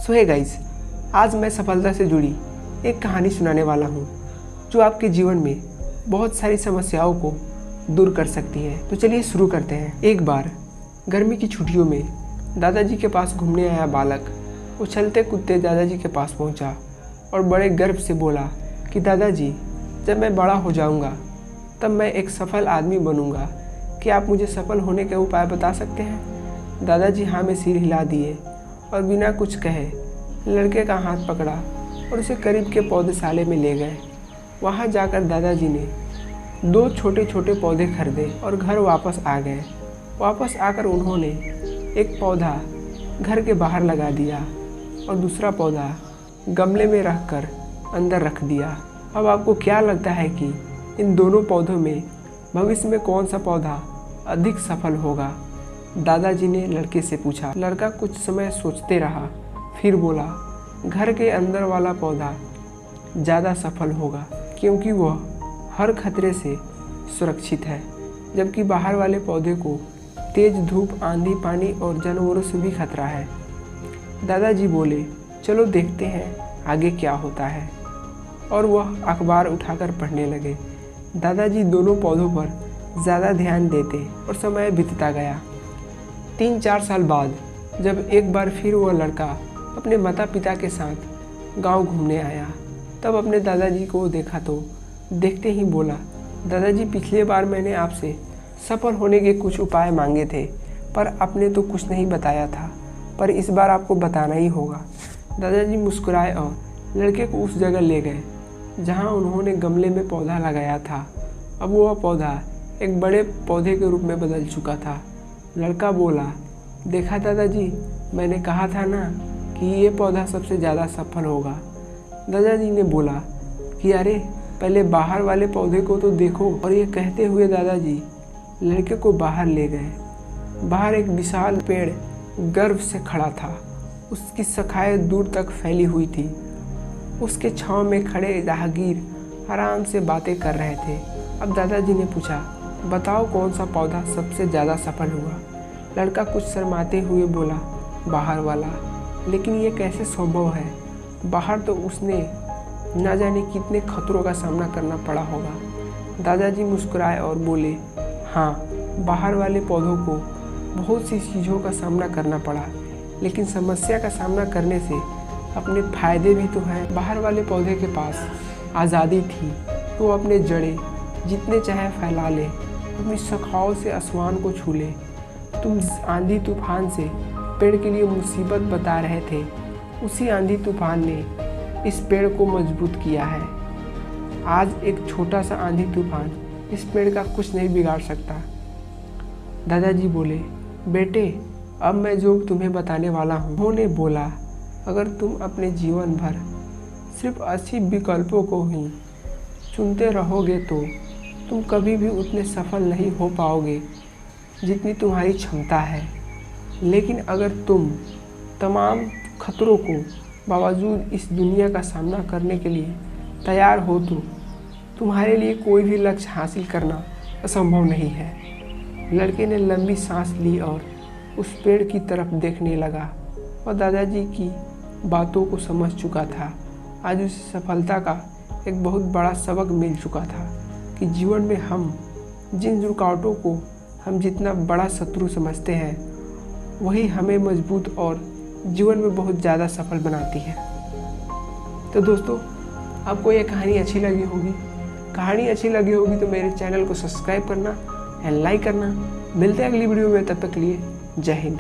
सो hey guys, आज मैं सफलता से जुड़ी एक कहानी सुनाने वाला हूँ जो आपके जीवन में बहुत सारी समस्याओं को दूर कर सकती है। तो चलिए शुरू करते हैं। एक बार गर्मी की छुट्टियों में दादाजी के पास घूमने आया बालक उछलते कूदते दादाजी के पास पहुंचा और बड़े गर्व से बोला कि दादाजी, जब मैं बड़ा हो जाऊंगा तब मैं एक सफल आदमी बनूंगा। क्या आप मुझे सफल होने के उपाय बता सकते हैं? दादाजी हाँ में सिर हिला दिए और बिना कुछ कहे लड़के का हाथ पकड़ा और उसे करीब के पौधशाले में ले गए। वहाँ जाकर दादाजी ने 2 छोटे छोटे पौधे खरीदे और घर वापस आ गए। वापस आकर उन्होंने एक पौधा घर के बाहर लगा दिया और दूसरा पौधा गमले में रखकर अंदर रख दिया। अब आपको क्या लगता है कि इन दोनों पौधों में भविष्य में कौन सा पौधा अधिक सफल होगा? दादाजी ने लड़के से पूछा। लड़का कुछ समय सोचते रहा, फिर बोला, घर के अंदर वाला पौधा ज़्यादा सफल होगा क्योंकि वह हर खतरे से सुरक्षित है, जबकि बाहर वाले पौधे को तेज धूप, आंधी, पानी और जानवरों से भी खतरा है। दादाजी बोले, चलो देखते हैं आगे क्या होता है। और वह अखबार उठाकर पढ़ने लगे। दादाजी दोनों पौधों पर ज़्यादा ध्यान देते और समय बीतता गया। 3-4 साल बाद जब एक बार फिर वह लड़का अपने माता पिता के साथ गांव घूमने आया, तब अपने दादाजी को देखा तो देखते ही बोला, दादाजी, पिछले बार मैंने आपसे सफल होने के कुछ उपाय मांगे थे पर आपने तो कुछ नहीं बताया था, पर इस बार आपको बताना ही होगा। दादाजी मुस्कुराए और लड़के को उस जगह ले गए जहां उन्होंने गमले में पौधा लगाया था। अब वह पौधा एक बड़े पौधे के रूप में बदल चुका था। लड़का बोला, देखा दादाजी, मैंने कहा था ना कि ये पौधा सबसे ज़्यादा सफल होगा। दादाजी ने बोला कि अरे पहले बाहर वाले पौधे को तो देखो। और ये कहते हुए दादाजी लड़के को बाहर ले गए। बाहर एक विशाल पेड़ गर्व से खड़ा था। उसकी शाखाएं दूर तक फैली हुई थी। उसके छांव में खड़े राहगीर आराम से बातें कर रहे थे। अब दादाजी ने पूछा, बताओ कौन सा पौधा सबसे ज़्यादा सफल हुआ? लड़का कुछ शर्माते हुए बोला, बाहर वाला। लेकिन ये कैसे संभव है? बाहर तो उसने ना जाने कितने खतरों का सामना करना पड़ा होगा। दादाजी मुस्कुराए और बोले, हाँ, बाहर वाले पौधों को बहुत सी चीज़ों का सामना करना पड़ा, लेकिन समस्या का सामना करने से अपने फायदे भी तो हैं। बाहर वाले पौधे के पास आज़ादी थी, तो अपने जड़ें जितने चाहे फैला ले, अपनी शाखाओं से आसमान को छू ले। तुम आंधी तूफान से पेड़ के लिए मुसीबत बता रहे थे, उसी आंधी तूफान ने इस पेड़ को मजबूत किया है। आज एक छोटा सा आंधी तूफान इस पेड़ का कुछ नहीं बिगाड़ सकता। दादाजी बोले, बेटे, अब मैं जो तुम्हें बताने वाला हूँ। उन्होंने बोला, अगर तुम अपने जीवन भर सिर्फ अच्छी विकल्पों को ही चुनते रहोगे तो तुम कभी भी उतने सफल नहीं हो पाओगे जितनी तुम्हारी क्षमता है। लेकिन अगर तुम तमाम खतरों को बावजूद इस दुनिया का सामना करने के लिए तैयार हो तो तुम्हारे लिए कोई भी लक्ष्य हासिल करना असंभव नहीं है। लड़के ने लंबी सांस ली और उस पेड़ की तरफ देखने लगा और दादाजी की बातों को समझ चुका था। आज उसे सफलता का एक बहुत बड़ा सबक मिल चुका था कि जीवन में हम जिन रुकावटों को हम जितना बड़ा शत्रु समझते हैं, वही हमें मजबूत और जीवन में बहुत ज़्यादा सफल बनाती है। तो दोस्तों, आपको ये कहानी अच्छी लगी होगी। कहानी अच्छी लगी होगी तो मेरे चैनल को सब्सक्राइब करना एंड लाइक करना। मिलते हैं अगली वीडियो में, तब तक के लिए जय हिंद।